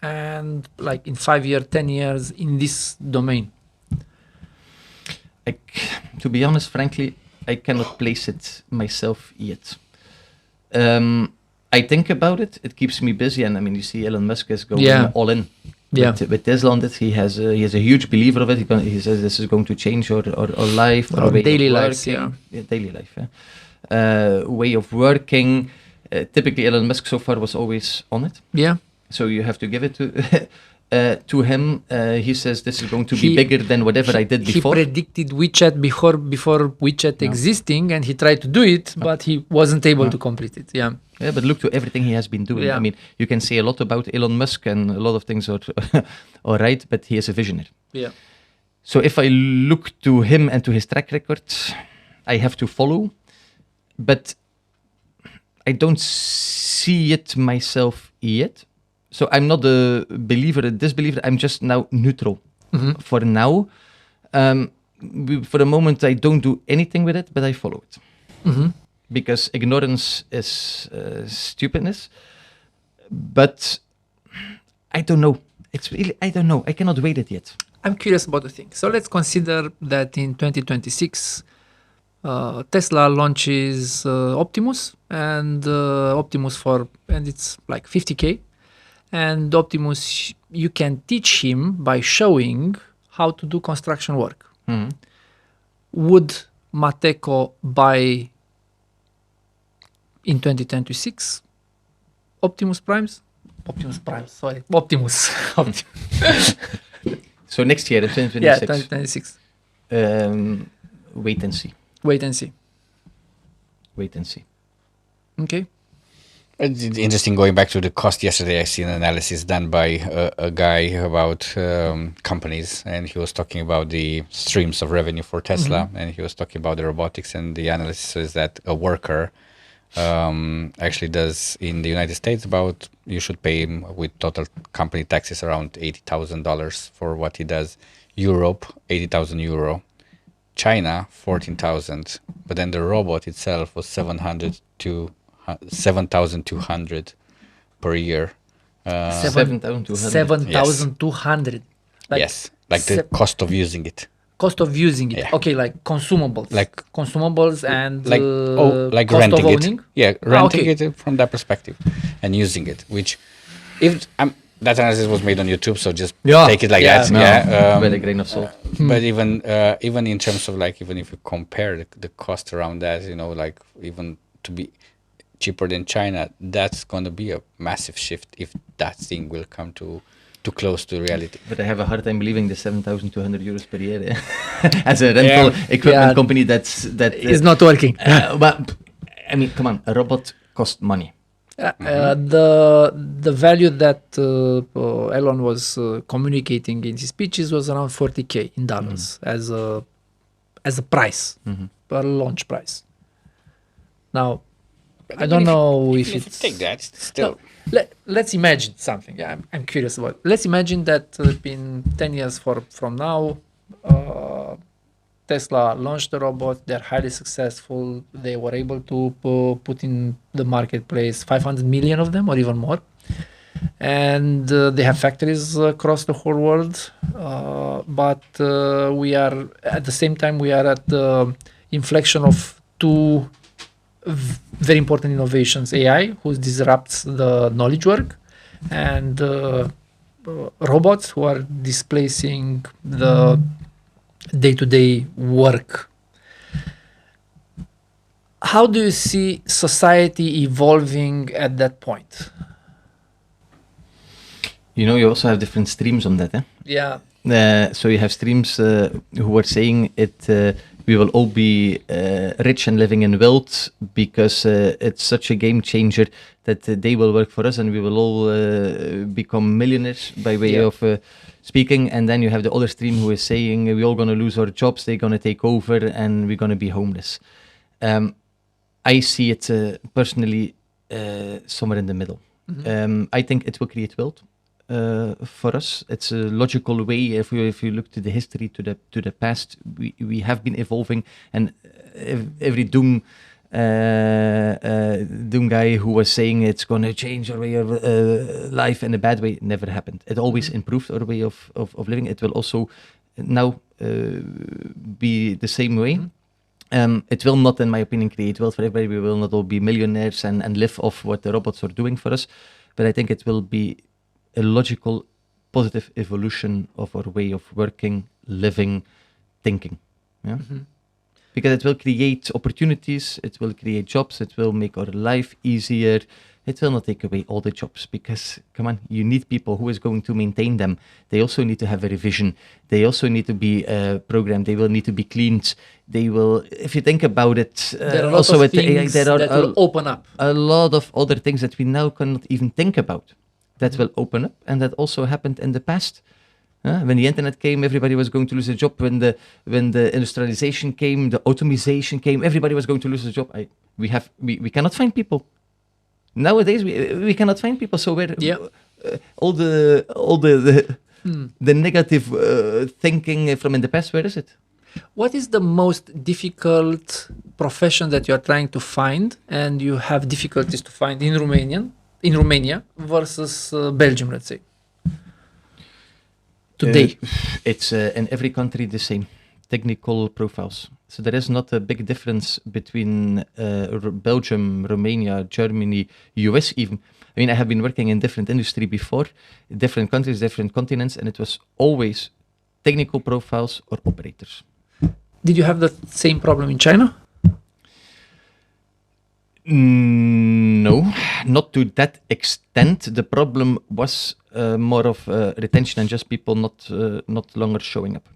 and like in 5 years, 10 years in this domain? To be honest, frankly, I cannot place it myself yet. I think about it. It keeps me busy, and I mean, you see, Elon Musk is going all in. With Tesla on this, he has a huge believer of it. He says this is going to change our life, our way daily of lives, working. Daily life, way of working. Typically, Elon Musk so far was always on it. Yeah. So you have to give it to him. He says this is going to be bigger than whatever I did before. He predicted WeChat before WeChat existing, and he tried to do it, but he wasn't able to complete it. Yeah. Yeah, but look to everything he has been doing. Yeah. I mean, you can say a lot about Elon Musk, and a lot of things are all right, but he is a visionary. Yeah. So if I look to him and to his track record, I have to follow, but I don't see it myself yet. So I'm not a believer, a disbeliever. I'm just now neutral for now. For the moment, I don't do anything with it, but I follow it. Because ignorance is stupidness. But I don't know. It's really, I don't know. I cannot wait it yet. I'm curious about the thing. So let's consider that in 2026, Tesla launches Optimus, and and it's like 50K. And Optimus, you can teach him by showing how to do construction work. Would Mateco buy in 2026 Optimus. So next year in 2026. Yeah, 2026. Wait and see. Wait and see. Wait and see. Okay. It's interesting going back to the cost. Yesterday, I seen an analysis done by a guy about companies, and he was talking about the streams of revenue for Tesla, and he was talking about the robotics. And the analysis is that a worker actually does in the United States about you should pay him with total company taxes around $80,000 for what he does. Europe, €80,000. China, 14,000. But then the robot itself was 7,200 per year. 7,200. 7,200. Yes, like the cost of using it. Cost of using it. Yeah. Okay, like consumables. Like- consumables and Like like cost renting of it. owning. Yeah, renting okay. it from that perspective and using it. Which, if that analysis was made on YouTube, so just Yeah. take it like Yeah. that. No, Yeah. with a grain of salt. But even in terms of like even if you compare the cost around that, like even to be cheaper than China, that's going to be a massive shift if that thing will come to close to reality. But I have a hard time believing the 7,200 euros per year as a rental equipment Yeah. company that It's not working. but I mean, come on, a robot costs money. The value that Elon was communicating in his speeches was around $40K in dollars as a price, per launch price. Now, I don't know if you it's take that, it's still. let's imagine something. Yeah, I'm curious about. Let's imagine that in 10 years from now, Tesla launched the robot. They're highly successful. They were able to put in the marketplace 500 million of them, or even more. And they have factories across the whole world. But we are at the same time we are at the inflection of two very important innovations: AI, who disrupts the knowledge work, and robots, who are displacing the day-to-day work. How do you see society evolving at that point? You also have different streams on that. Yeah. So you have streams who are saying we will all be rich and living in wealth because it's such a game changer that they will work for us and we will all become millionaires by way of speaking. And then you have the other stream who is saying we're all going to lose our jobs, they're going to take over and we're going to be homeless. I see it personally somewhere in the middle. I think it will create wealth. For us, it's a logical way. If you look to the history, to the past, we have been evolving, and every doom guy who was saying it's going to change our way of life in a bad way never happened. It always improved our way of living. It will also now be the same way. It will not, in my opinion, create wealth for everybody. We will not all be millionaires and live off what the robots are doing for us. But I think it will be a logical, positive evolution of our way of working, living, thinking. Yeah? Because it will create opportunities, it will create jobs, it will make our life easier. It will not take away all the jobs because, come on, you need people who is going to maintain them. They also need to have a revision. They also need to be programmed. They will need to be cleaned. They will, if you think about it, There are also lots of with AI, things there are that will open up. a lot of other things that we now cannot even think about that will open up, and that also happened in the past. When the internet came, everybody was going to lose a job. When the industrialization came, the automation came, everybody was going to lose a job. We cannot find people. Nowadays, we cannot find people. So where all the negative thinking from in the past, where is it? What is the most difficult profession that you are trying to find and you have difficulties to find in Romania versus Belgium, let's say? Today. It's in every country the same. Technical profiles. So there is not a big difference between Belgium, Romania, Germany, US even. I mean, I have been working in different industry before, different countries, different continents, and it was always technical profiles or operators. Did you have the same problem in China? No, not to that extent. The problem was more of retention and just people not longer showing up.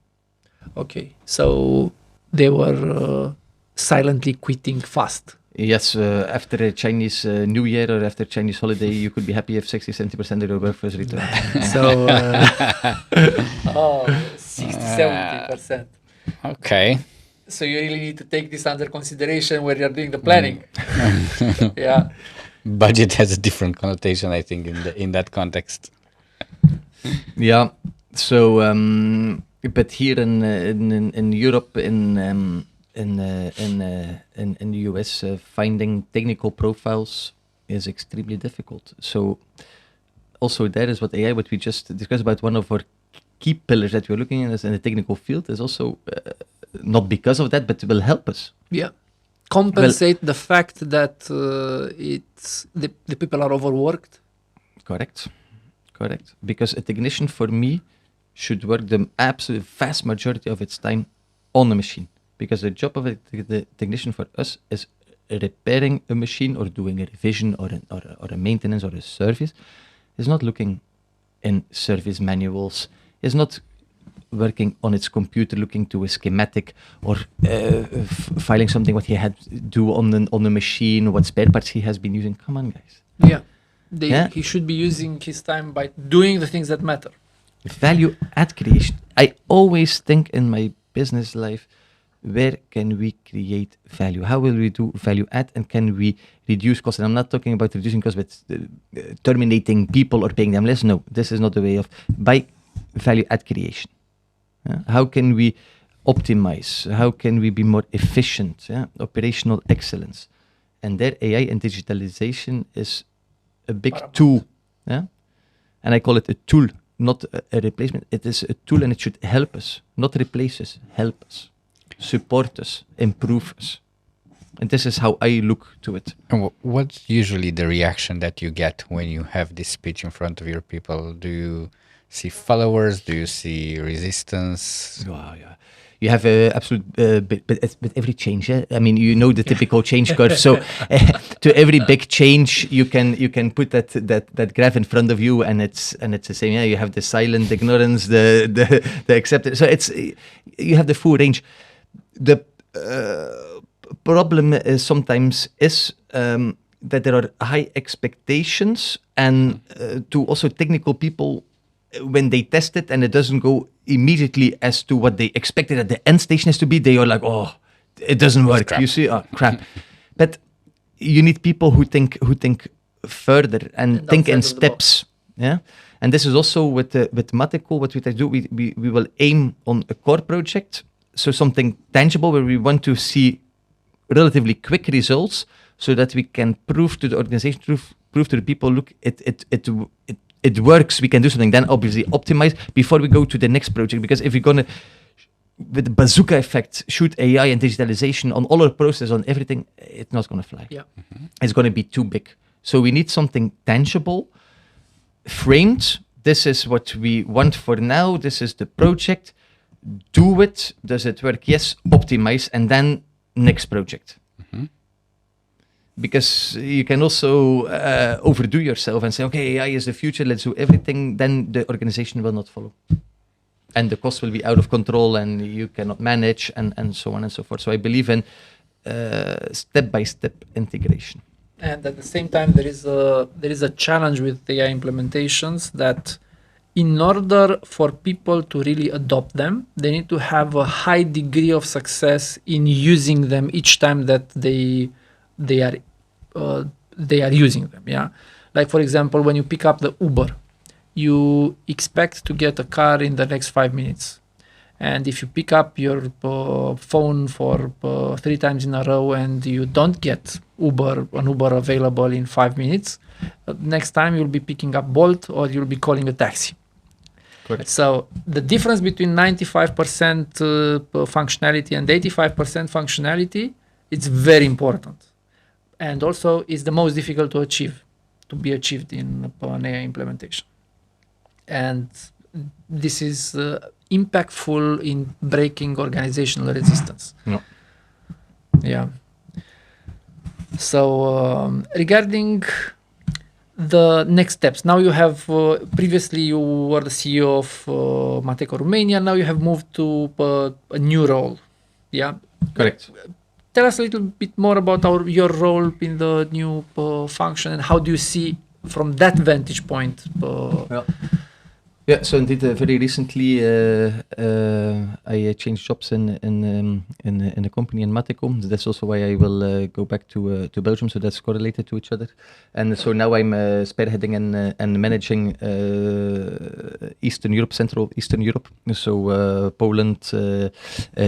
Okay, so they were silently quitting fast. Yes, after a Chinese New Year or after Chinese holiday, you could be happy if 60-70% of your workforce returned. So, 60-70%. Okay. So you really need to take this under consideration when you're doing the planning. Yeah. Budget has a different connotation, I think, in that context. Yeah. So, but here in Europe, in the US, finding technical profiles is extremely difficult. So, also that is what we just discussed about. One of our key pillars that we're looking at is in the technical field is also not because of that, but will help us. Yeah. Compensate the fact that it's the people are overworked. Correct. Because a technician for me should work the absolute vast majority of its time on a machine. Because the job of the technician for us is repairing a machine or doing a revision or a maintenance or a service. Is not looking in service manuals. Is not working on its computer, looking to a schematic or filing something what he had to do on the machine, what spare parts he has been using. Come on, guys. Yeah. He should be using his time by doing the things that matter. Value add creation. I always think in my business life, where can we create value? How will we do value add, and can we reduce costs? And I'm not talking about reducing costs with terminating people or paying them less. No, this is not the way of by value add creation. How can we optimize? How can we be more efficient? Operational excellence. And there AI and digitalization is a big tool. And I call it a tool, not a replacement. It is a tool, and it should help us, not replace us, help us, support us, improve us. And this is how I look to it. And what's usually the reaction that you get when you have this speech in front of your people? Do you see followers? Do you see resistance? Yeah. You have a absolute, but every change. I mean, you know the typical change curve. So to every big change, you can put that graph in front of you, and it's the same. Yeah, you have the silent ignorance, the acceptance. So you have the full range. The problem is sometimes that there are high expectations, and to also technical people, when they test it and it doesn't go immediately as to what they expected at the end station is to be, they are like, oh, it doesn't work. You see, crap. But you need people who think further and think in steps. Yeah, and this is also with Mateco. What we try to do, we will aim on a core project, so something tangible where we want to see relatively quick results, so that we can prove to the organization, prove to the people, look, it works, we can do something, then obviously optimize before we go to the next project. Because if we're going to, with the bazooka effect, shoot AI and digitalization on all our process, on everything, it's not going to fly. Yeah. Mm-hmm. It's going to be too big. So we need something tangible, framed. This is what we want for now. This is the project. Do it. Does it work? Yes. Optimize. And then next project. Mm-hmm. Because you can also overdo yourself and say, okay, AI is the future, let's do everything. Then the organization will not follow. And the cost will be out of control, and you cannot manage, and so on and so forth. So I believe in step-by-step integration. And at the same time, there is a challenge with AI implementations that in order for people to really adopt them, they need to have a high degree of success in using them each time that they are using them. Yeah, like for example, when you pick up the Uber, you expect to get a car in the next 5 minutes, and if you pick up your phone for 3 times in a row and you don't get an Uber available in 5 minutes, next time you'll be picking up Bolt or you'll be calling a taxi. Correct. So the difference between 95% functionality and 85% functionality, it's very important. And also is the most difficult to be achieved in an AI implementation. And this is impactful in breaking organizational resistance. No. Yeah. So regarding the next steps, now you have, previously you were the CEO of Mateco Romania, now you have moved to a new role. Yeah. Correct. tell us a little bit more about your role in the new function, and how do you see from that vantage point? Yeah, so indeed, very recently I changed jobs in a company in Mateco. That's also why I will go back to Belgium. So that's correlated to each other. And so now I'm spearheading and managing Eastern Europe, Central Eastern Europe. So Poland,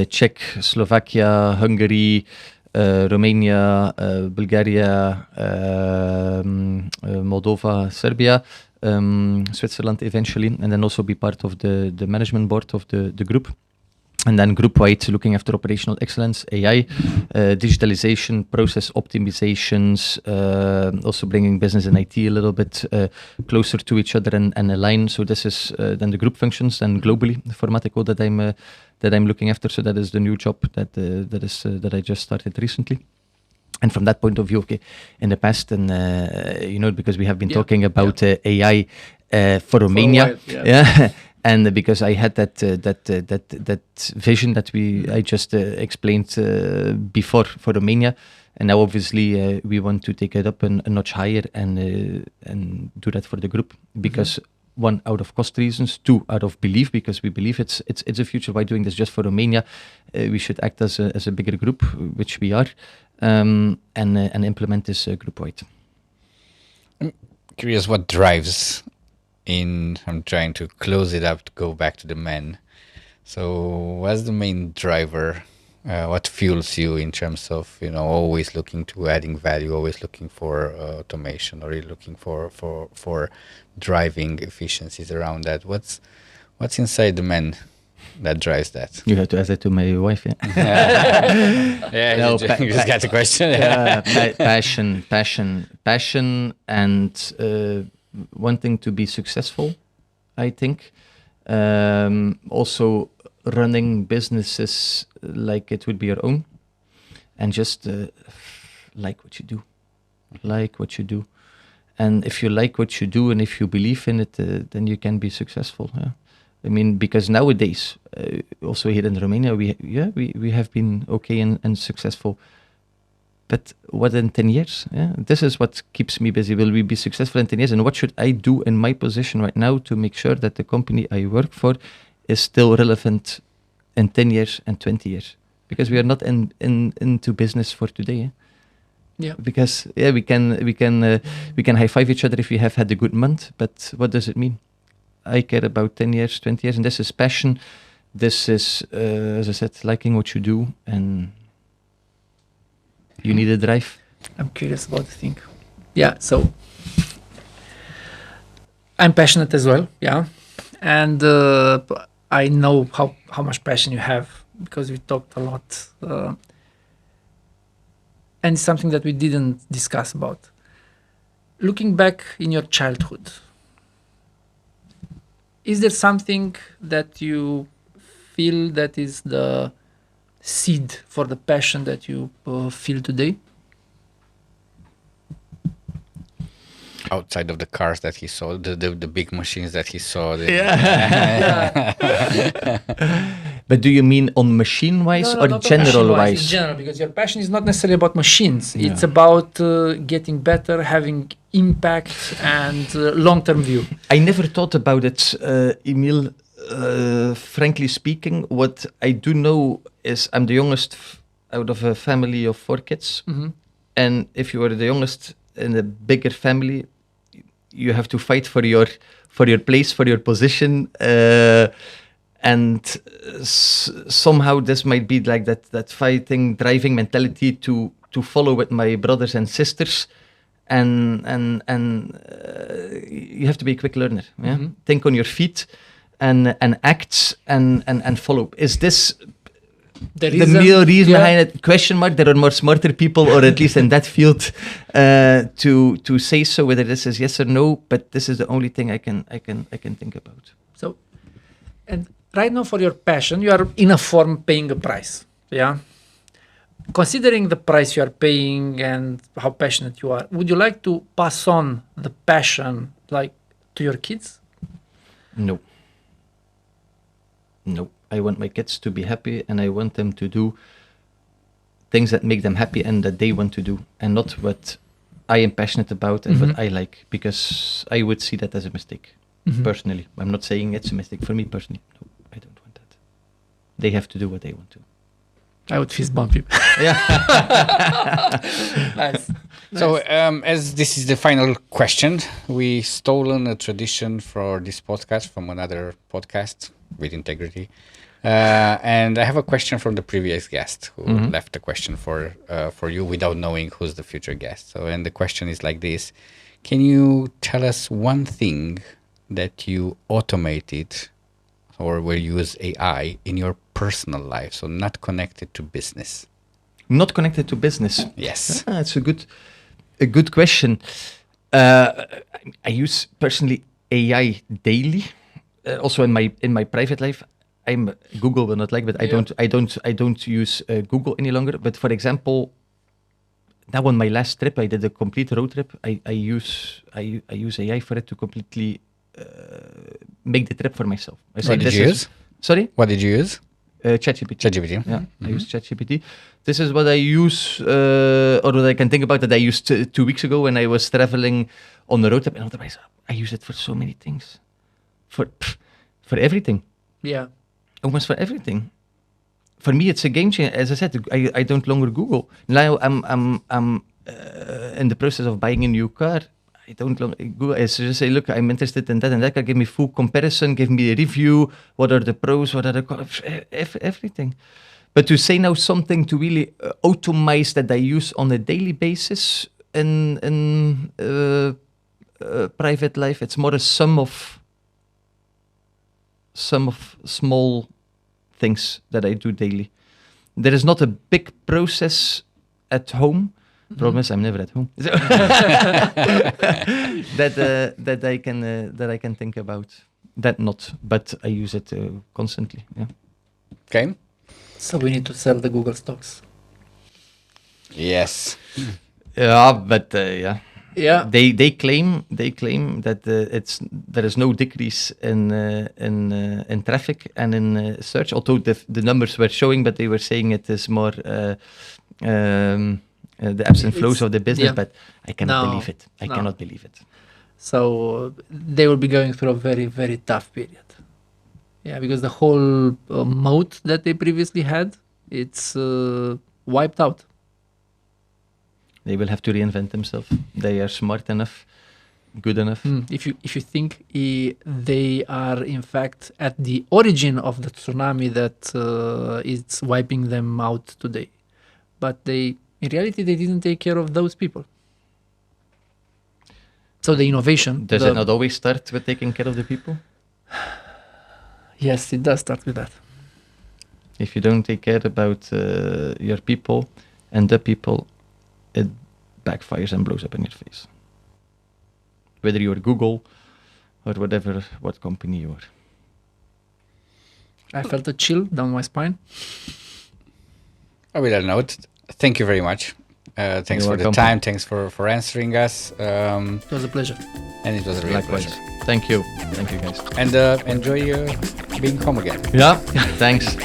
Czech, Slovakia, Hungary, Romania, Bulgaria, Moldova, Serbia. Switzerland eventually, and then also be part of the management board of the group. And then group-wide, looking after operational excellence, AI, digitalization, process optimizations, also bringing business and IT a little bit closer to each other and align. So this is then the group functions and globally for Mateco that I'm looking after. So that is the new job that I just started recently. And from that point of view, okay, in the past, and because we have been talking about AI for Romania, and because I had that vision that I just explained before for Romania, and now obviously we want to take it up a notch higher and do that for the group, because one, out of cost reasons, two, out of belief, because we believe it's a future. By doing this just for Romania, we should act as a bigger group, which we are. And implement this group-wide. I'm curious what drives I'm trying to close it up to go back to the men. So what's the main driver? What fuels you in terms of, always looking to adding value, always looking for automation, or really looking for driving efficiencies around that? What's inside the men that drives that? You have to ask that to my wife, yeah. Yeah, no, you just got the question. Passion, and wanting to be successful, I think. Also running businesses like it would be your own, and just like what you do. And if you like what you do, and if you believe in it, then you can be successful. Yeah. I mean, because nowadays, also here in Romania, we have been okay and successful. But what in 10 years? Yeah? This is what keeps me busy. Will we be successful in 10 years? And what should I do in my position right now to make sure that the company I work for is still relevant in 10 years and 20 years? Because we are not into business for today. Eh? Yeah. Because we can high five each other if we have had a good month, but what does it mean? I care about 10 years, 20 years, and this is passion. This is, as I said, liking what you do, and you need a drive. I'm curious about the thing. Yeah, so I'm passionate as well, yeah. And I know how much passion you have, because we talked a lot. And it's something that we didn't discuss about. Looking back in your childhood, is there something that you feel that is the seed for the passion that you feel today? Outside of the cars that he saw, the big machines that he saw. But do you mean on machine-wise or general-wise? In general, because your passion is not necessarily about machines. Yeah. It's about getting better, having impact, and long-term view. I never thought about it, Emil. Frankly speaking, what I do know is I'm the youngest out of a family of 4 kids. Mm-hmm. And if you are the youngest in a bigger family, you have to fight for your place, for your position. And somehow this might be like that fighting, driving mentality to follow with my brothers and sisters, and you have to be a quick learner. Yeah? Mm-hmm. Think on your feet and act and follow. Is this the real reason behind it? Question mark. There are more smarter people, or at least in that field, to say so. Whether this is yes or no, but this is the only thing I can think about. So, and right now, for your passion, you are in a form paying a price. Yeah. Considering the price you are paying and how passionate you are, would you like to pass on the passion like to your kids? No. I want my kids to be happy, and I want them to do things that make them happy and that they want to do, and not what I am passionate about and what I like, because I would see that as a mistake, personally. I'm not saying it's a mistake for me personally. No, I don't want that. They have to do what they want to. I would fist bump you. Yeah. Nice. So, as this is the final question, we stolen a tradition for this podcast from another podcast with integrity. And I have a question from the previous guest who left a question for you without knowing who's the future guest. So, and the question is like this: can you tell us one thing that you automated or will use AI in your personal life, so not connected to business? Not connected to business. Yes. It's a good question. I use personally AI daily, also in my private life. Google will not like, but I don't use Google any longer. But for example, now on my last trip, I did a complete road trip. I use AI for it to completely make the trip for myself. What did you use? Sorry? What did you use? ChatGPT. ChatGPT. Yeah, I use ChatGPT. This is what I use, or what I can think about that I used 2 weeks ago when I was traveling on the road trip. And otherwise, I use it for so many things, for everything, Yeah. almost for everything. For me, it's a game changer. As I said, I don't longer Google. Now I'm in the process of buying a new car. I don't longer Google. I just say, look, I'm interested in that and that car. Give me full comparison. Give me a review. What are the pros? What are the cons? Everything. But to say now something to really automate that I use on a daily basis in private life, it's more a sum of small things that I do daily. There is not a big process at home. Problem is, I'm never at home. So that I can think about. That not, but I use it constantly. Yeah. Okay. So we need to sell the Google stocks. Yes. Yeah, but yeah. Yeah. They claim that there is no decrease in traffic and in search. Although the numbers were showing, but they were saying it is more the ebbs and flows of the business. Yeah. But I cannot No, believe it. I no. cannot believe it. So they will be going through a very, very tough period. Yeah, because the whole moat that they previously had, it's wiped out. They will have to reinvent themselves. They are smart enough, good enough. If you think they are in fact at the origin of the tsunami that is wiping them out today, but in reality they didn't take care of those people. So the innovation. Does it not always start with taking care of the people? Yes, it does start with that. If you don't take care about your people and the people, it backfires and blows up in your face. Whether you're Google or what company you are. I felt a chill down my spine. With that note, thank you very much. Thanks You're for welcome. the time. Thanks for answering us. It was a pleasure. And it was a real Likewise. pleasure. Thank you, guys. And enjoy being home again. Yeah, thanks.